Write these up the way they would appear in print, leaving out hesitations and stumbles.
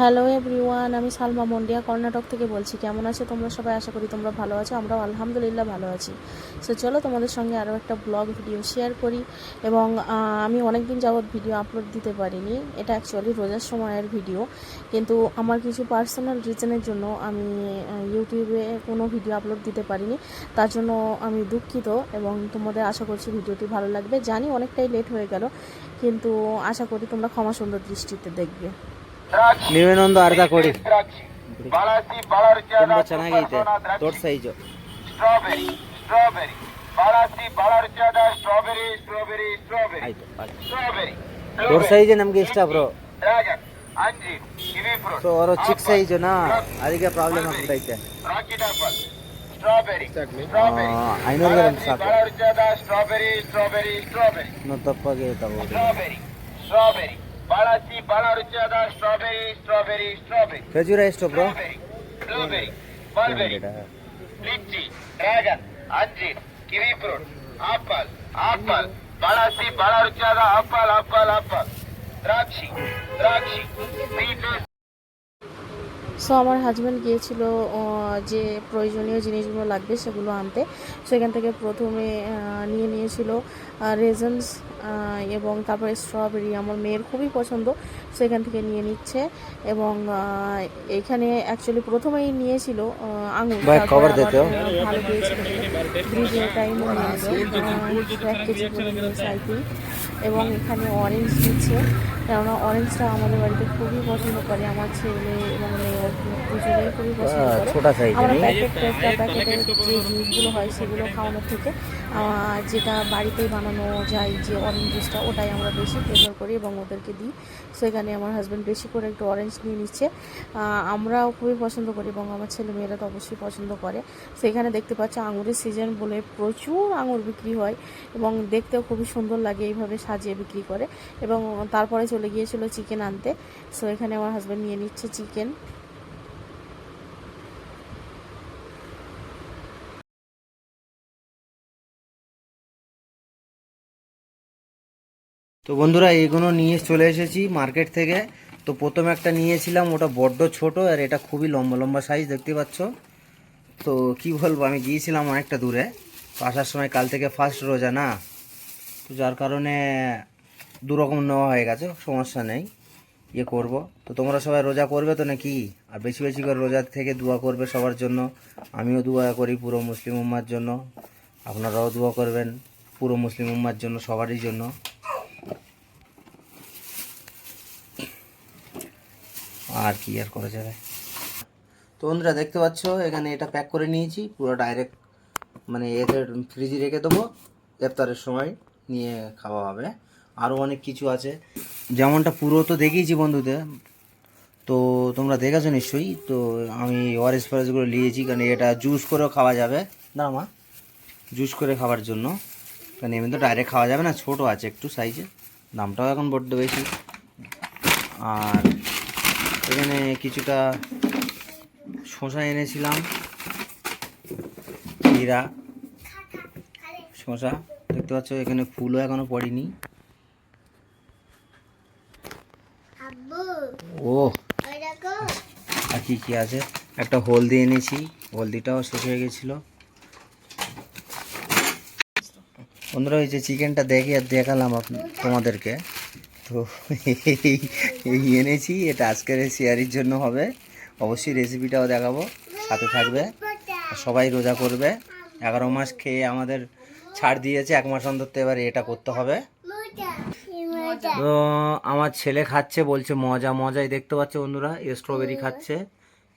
Hello everyone, আমি সালমা মন্ডিয়া কর্ণাটক থেকে বলছি। কেমন আছো তোমরা সবাই? আশা করি তোমরা ভালো আছো। আমরাও আলহামদুলিল্লাহ ভালো আছি। সো চলো তোমাদের সঙ্গে আরও একটা ব্লগ ভিডিও শেয়ার করি। এবং আমি অনেক দিন যাবৎ ভিডিও আপলোড দিতে পারিনি। এটা অ্যাকচুয়ালি রোজার সময়ের ভিডিও, কিন্তু আমার কিছু পার্সোনাল রিজনের জন্য আমি ইউটিউবে কোনো ভিডিও আপলোড দিতে পারিনি। তার জন্য আমি দুঃখিত এবং তোমাদের আশা করছি ভিডিওটি ভালো লাগবে। জানি অনেকটাই লেট হয়ে গেল, কিন্তু আশা করি তোমরা ক্ষমা সুন্দর দೃಷ್ಟಿতে দেখবে। ನೀವೇನೊಂದು ಅರ್ಧ ಕೊಡಿ. ತುಂಬಾ ಚೆನ್ನಾಗೈತೆ, ದೊಡ್ಡ ಸೈಜು. ಸ್ಟ್ರಾಬೆರಿ ಸ್ಟ್ರಾಬೆರಿ ಬಾಳಾಸಿ ಬಾಳ ರುಚಿಯಾದ ಸ್ಟ್ರಾಬೆರಿ ಸ್ಟ್ರಾಬೆರಿ ಸ್ಟ್ರಾಬೆರಿ ಆಯ್ತು ಆಯ್ತು. ಸ್ಟ್ರಾಬೆರಿ ದೊಡ್ಡ ಸೈಜ್ ನಮ್ಗೆ ಇಷ್ಟ ಬ್ರೋ. ಡ್ರ್ಯಾಗನ್ ಅಂಜೀರ್ ಕಿವಿ ಫ್ರೂಟ್. ಸೊ ಅವರು ಚಿಕ್ಕ ಸೈಜುನಾ, ಅದಕ್ಕೆ ಪ್ರಾಬ್ಲಮ್ ಆಗ್ತೈತೆ. Rocket apple strawberry strawberry 500 gram ಸಾಕು. ಬಾಳ ರುಚಿಯಾದ ಸ್ಟ್ರಾಬೆರಿ ಸ್ಟ್ರಾಬೆರಿ ಸ್ಟ್ರಾಬೆರಿ ನಾವು ತಪ್ಪಾಗಿ ತಗೋದು. ಸ್ಟ್ರಾಬೆರಿ ಸ್ಟ್ರಾಬೆರಿ ಬಾಳಾಸಿ ಬಾಳ ರುಚಿಯಾದ ಸ್ಟ್ರಾಬೆರಿ ಸ್ಟ್ರಾಬೆರಿ ಸ್ಟ್ರಾಬೆರಿ. ಖಜೂರ ಎಷ್ಟು bro? Blueberry mulberry lychee dragon ಅಂಜೀರ್ ಕಿವಿ ಫ್ರೂಟ್ ಆಪಲ್ ಆಪಲ್ ಬಾಳಾಸಿ ಬಾಳ ರುಚಿಯಾದ ಆಪಲ್ ಆಪಲ್ ಆಪಲ್ দ্রাক্ষি দ্রাক্ষি সো আমার হাজব্যান্ড গিয়েছিল যে প্রয়োজনীয় জিনিসগুলো লাগবে সেগুলো আনতে। সেখান থেকে প্রথমে নিয়েছিল রেজনস এবং তারপরে স্ট্রবেরি। আমার মেয়ের খুবই পছন্দ, সেখান থেকে নিয়ে নিচ্ছে। এবং এখানে অ্যাকচুয়ালি প্রথমেই নিয়েছিল আঙুর, ভালো দিয়েছিল ব্রিজের টাইমও নিয়ে নিল 1 কেজি করে নিয়েছে আই থিঙ্ক। এবং এখানে অরেঞ্জ দিচ্ছে, কেননা অরেঞ্জটা আমাদের বাড়িতে খুবই পছন্দ করে আমার ছেলে এবং মেয়ে, দুজনেই খুবই পছন্দ করে। আমরা প্যাকেটের যে জিনিসগুলো হয় সেগুলো খাওয়ানোর থেকে যেটা বাড়িতেই বানানো যায় যে অরেঞ্জ জুসটা, ওটাই আমরা বেশি প্রেফার করি এবং ওদেরকে দিই। সেখানে আমার হাজব্যান্ড বেশি করে একটু অরেঞ্জ নিয়ে নিচ্ছে। আমরাও খুবই পছন্দ করি এবং আমার ছেলে মেয়েরা তো অবশ্যই পছন্দ করে। সেখানে দেখতে পাচ্ছি আঙুরের সিজন বলে প্রচুর আঙুর বিক্রি হয় এবং দেখতেও খুবই সুন্দর লাগে, এইভাবে সাজিয়ে বিক্রি করে। এবং তারপরে চলে গিয়েছিল চিকেন আনতে। সো এখানে আমার হাজব্যান্ড নিয়ে নিচ্ছে চিকেন। তো বন্ধুরা, এগুলো নিয়ে চলে এসেছি মার্কেট থেকে। তো প্রথমে একটা নিয়েছিলাম, ওটা বড্ড ছোট, আর এটা খুবই লম্বা লম্বা সাইজ দেখতে পাচ্ছ। তো কি বলবো, আমি গিয়েছিলাম অনেকটা দূরে, তো আসার সময় কাল থেকে ফার্স্ট রোজা না, তো যার কারণে দুরকম নেওয়া হয়ে গেছে, সমস্যা নেই, ইয়ে করব। তো তোমরা সবাই রোজা করবে তো নাকি? আর বেশি বেশি করে রোজা থেকে দোয়া করবে সবার জন্য। আমিও দোয়া করি পুরো মুসলিম উম্মার জন্য, আপনারাও দোয়া করবেন পুরো মুসলিম উম্মার জন্য, সবারই জন্য। আর কি আর করা যাবে। তো বন্ধুরা দেখতে পাচ্ছ, এখানে এটা প্যাক করে নিয়েছি পুরো ডাইরেক্ট, মানে এদের ফ্রিজে রেখে দেবো, ইফতারের সময় নিয়ে খাওয়া হবে। আরও অনেক কিছু আছে, যেমনটা পুরো তো দেখিয়েছি বন্ধুদের, তো তোমরা দেখেছো নিশ্চয়ই। তো আমি ওআরএস ফরেসগুলো নিয়েছি, কারণ এটা জুস করেও খাওয়া যাবে না মা, জুস করে খাওয়ার জন্য, কারণ এমনি তো ডাইরেক্ট খাওয়া যাবে না, ছোটো আছে একটু সাইজে, দামটাও এখন বড্ড বেশি। আর এখানে কিছুটা শসা এনেছিলাম, জিরা শসা দেখতে পাচ্ছ, এখানে ফুলও এখনো পড়েনি। ও আর কি কি আছে, একটা হলদি এনেছি, হলদিটাও শেষ হয়ে গেছিলো। বন্ধুরা, ওই যে চিকেনটা দেখালাম তোমাদেরকে, তো এই এনেছি, এটা আজকের শেয়ারের জন্য হবে, অবশ্যই রেসিপিটাও দেখাবো, সাথে থাকবে। সবাই রোজা করবে, 11 মাস খেয়ে আমাদের ছাড় দিয়েছে, 1 মাস অন্তত এবার এটা করতে হবে। তো আমার ছেলে খাচ্ছে, বলছে মজা মজাই, দেখতে পাচ্ছে বন্ধুরা, স্ট্রবেরি খাচ্ছে,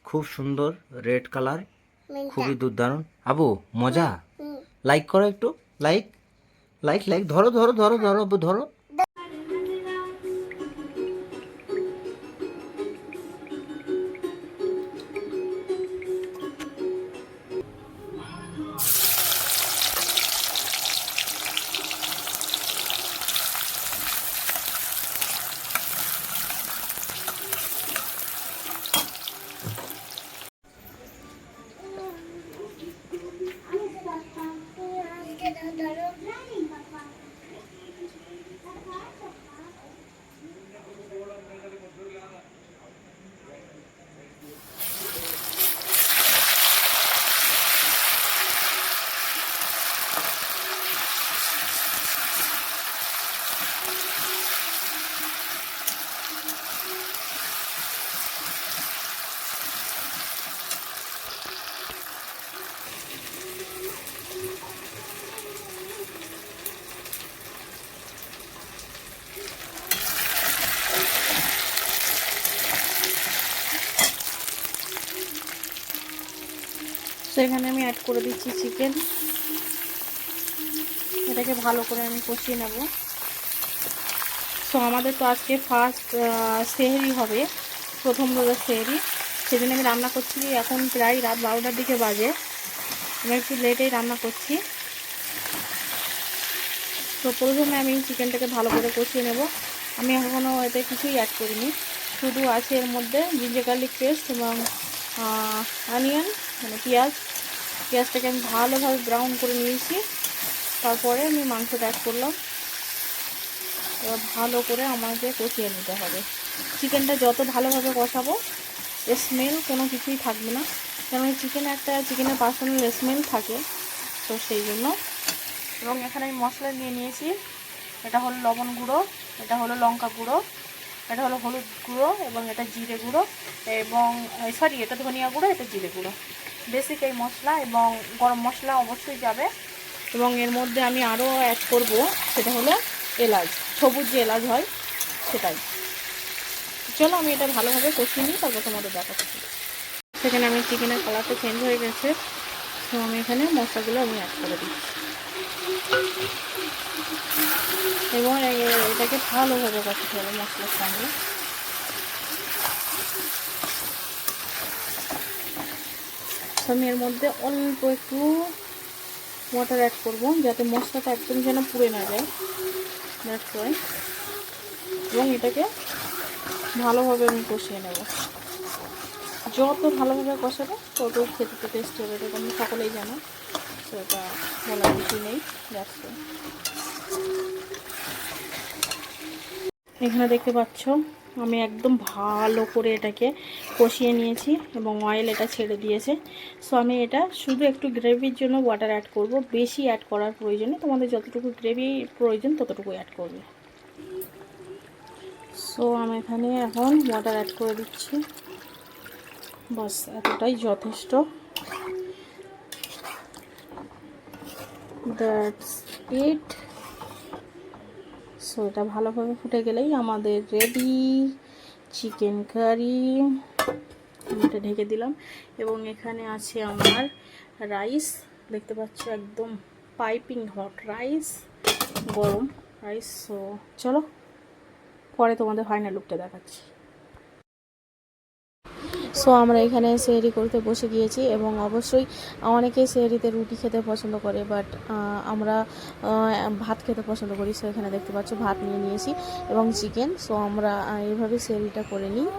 খুব সুন্দর রেড কালার, খুবই দুর্দারুণ। আবু মজা, লাইক করো একটু, লাইক লাইক লাইক, ধরো ধরো ধরো ধরো আবু ধরো। এখানে আমি অ্যাড করে দিচ্ছি চিকেন। এটাকে ভালো করে আমি কষিয়ে নেব। সো আমাদের তো আজকে ফার্স্ট সেহরি হবে, প্রথম রোজার সেহরি, সেদিন আমি রান্না করছি। এখন প্রায় রাত 12টার দিকে বাজে, আমি একটু লেটেই রান্না করছি। তো প্রথমে আমি চিকেনটাকে ভালো করে কষিয়ে নেব। আমি এখনও এতে কিছুই অ্যাড করিনি, শুধু আছে এর মধ্যে জিঞ্জার গার্লিক পেস্ট এবং অনিয়ন মানে পেঁয়াজটাকে আমি ভালোভাবে ব্রাউন করে নিয়েছি। তারপরে আমি মাংসটা অ্যাড করলাম। এবার ভালো করে আমাকে কষিয়ে নিতে হবে। চিকেনটা যত ভালোভাবে কষাবো স্মেল কোনো কিছুই থাকবে না, কারণ চিকেনের পার্সোনাল স্মেল থাকে, তো সেই জন্য। এবং এখানে আমি মশলা নিয়ে নিয়েছি। এটা হলো লবণ গুঁড়ো, এটা হলো লঙ্কা গুঁড়ো, এটা হলো হলুদ গুঁড়ো, এবং এটা জিরে গুঁড়ো, এবং এটা ধনিয়া গুঁড়ো, এটা জিরে গুঁড়ো, বেসিক এই মশলা। এবং গরম মশলা অবশ্যই যাবে। এবং এর মধ্যে আমি আরও অ্যাড করব, সেটা হলো এলাচ, সবুজ যে এলাচ হয় সেটাই। চলো আমি এটা ভালোভাবে কষিয়ে নিই, তারপর তোমাদের দেখাচ্ছি। সেখানে আমি চিকেনের কালারটা চেঞ্জ হয়ে গেছে, তো আমি এখানে মশলাগুলো আমি অ্যাড করে দিচ্ছি এবং এটাকে ভালোভাবে কষাতে হবে মশলার সঙ্গে। আমি এর মধ্যে অল্প একটু ওয়াটার অ্যাড করব, যাতে মশলাটা একদম যেন পুড়ে না যায়, দ্যাটস ওয়াই। এবং এটাকে ভালোভাবে আমি কষিয়ে নেব। যত ভালোভাবে কষাবো তত খেতে টেস্ট হবে, এটা তোমরা সকলেই জানো, তো এটা বলার কিছু নেই। That's why. এখানে দেখতে পাচ্ছ আমি একদম ভালো করে এটাকে কষিয়ে নিয়েছি এবং অয়েল এটা ছেড়ে দিয়েছে। সো আমি এটা শুধু একটু গ্রেভির জন্য ওয়াটার অ্যাড করব, বেশি অ্যাড করার প্রয়োজন নেই, তোমাদের যতটুকু গ্রেভি প্রয়োজন ততটুকু অ্যাড করবে। সো আমি এখানে এখন ওয়াটার অ্যাড করে দিচ্ছি, বাস এতটাই যথেষ্ট। That's it. সো এটা ভালোভাবে ফুটে গেলেই আমাদের রেডি চিকেন কারি। আমি এটা ঢেকে দিলাম এবং এখানে আছে আমার রাইস, দেখতে পাচ্ছ একদম পাইপিং হট রাইস, গরম রাইস। সো চলো পরে তোমাদের ফাইনাল লুকটা দেখাচ্ছি। সো আমরা এখানে সেহরি করতে বসে গিয়েছি এবং অবশ্যই অনেকেই সেহরিতে রুটি খেতে পছন্দ করে, বাট আমরা ভাত খেতে পছন্দ করি। সো এখানে দেখতে পাচ্ছ ভাত নিয়ে নিয়েছি এবং চিকেন। সো আমরা এইভাবে সেহরিটা করে নিই।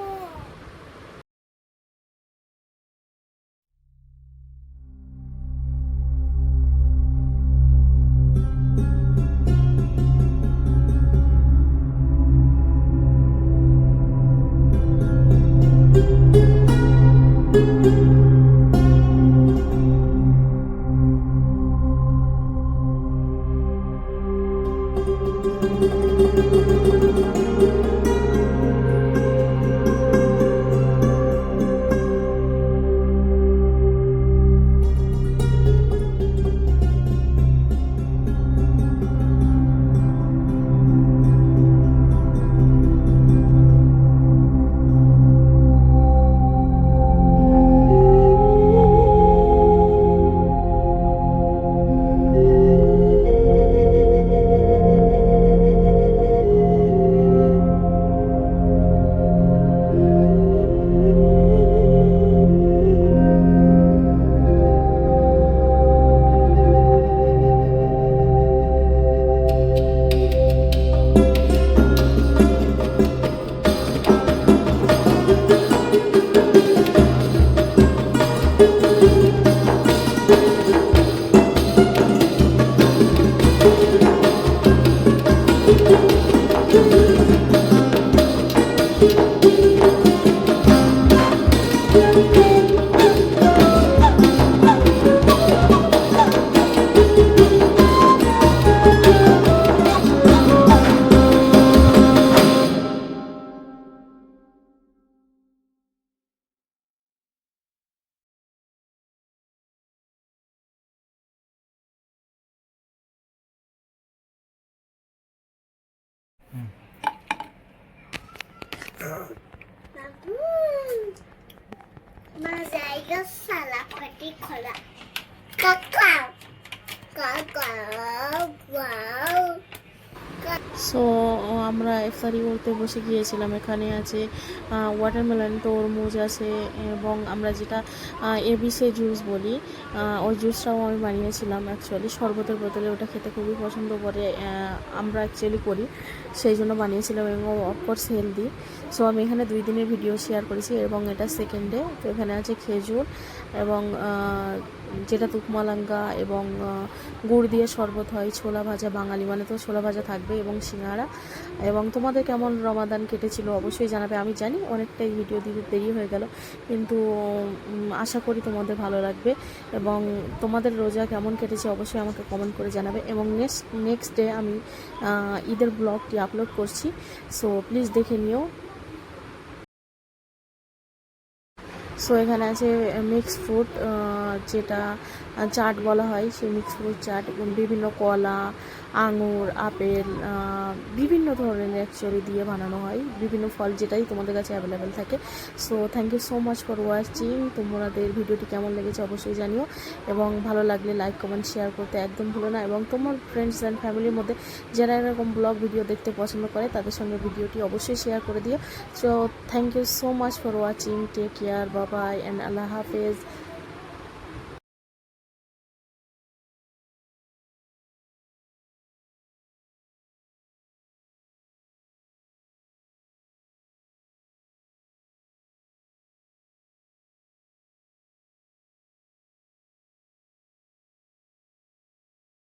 জায়গা সালা পাটি খোলা কাকাও কাকাও ওয়াও সো আমরা ইফতারি করতে বসে গিয়েছিলাম। এখানে আছে ওয়াটারমেলন, তরমুজ আছে এবং আমরা যেটা এবিসি জুস বলি ওই জুসটাও আমি বানিয়েছিলাম। অ্যাকচুয়ালি শরবতের বোতলে ওটা খেতে খুবই পছন্দ করে আমরা অ্যাকচুয়ালি করি, সেই জন্য বানিয়েছিলাম এবং অফকোর্স হেলদি। সো আমি এখানে 2 দিনের ভিডিও শেয়ার করেছি এবং এটা সেকেন্ড ডে। তো এখানে আছে খেজুর এবং যেটা তুকমালাঙ্গা এবং গুড় দিয়ে শরবত হয়, ছোলা ভাজা, বাঙালি মানে তো ছোলা ভাজা থাকবে এবং সিঙ্গারা। এবং তোমাদের কেমন রমাদান কেটেছিল অবশ্যই জানাবে। আমি জানি অনেকটাই ভিডিও দিতে দেরি হয়ে গেল, কিন্তু আশা করি তোমাদের ভালো লাগবে এবং তোমাদের রোজা কেমন কেটেছে অবশ্যই আমাকে কমেন্ট করে জানাবে। এবং নেক্সট ডে আমি ঈদের ব্লগটি আপলোড করছি, সো প্লিজ দেখে নিও। সো এখানে আছে মিক্স ফ্রুট, যেটা চাট বলা হয়, সেই মিক্স ফ্রুট চাট এবং বিভিন্ন কলা, আঙুর, আপেল, বিভিন্ন ধরনের অ্যাকচুয়ালি দিয়ে বানানো হয়, বিভিন্ন ফল যেটাই তোমাদের কাছে অ্যাভেলেবেল থাকে। So thank you so much for watching. তোমাদের ভিডিওটি কেমন লেগেছে অবশ্যই জানিও এবং ভালো লাগলে লাইক কমেন্ট শেয়ার করতে একদম ভুলো না। এবং তোমার ফ্রেন্ডস অ্যান্ড ফ্যামিলির মধ্যে যারা এরকম ব্লগ ভিডিও দেখতে পছন্দ করে তাদের সঙ্গে ভিডিওটি অবশ্যই শেয়ার করে দিও। So thank you so much for watching, take care, bye bye and আল্লাহ হাফেজ।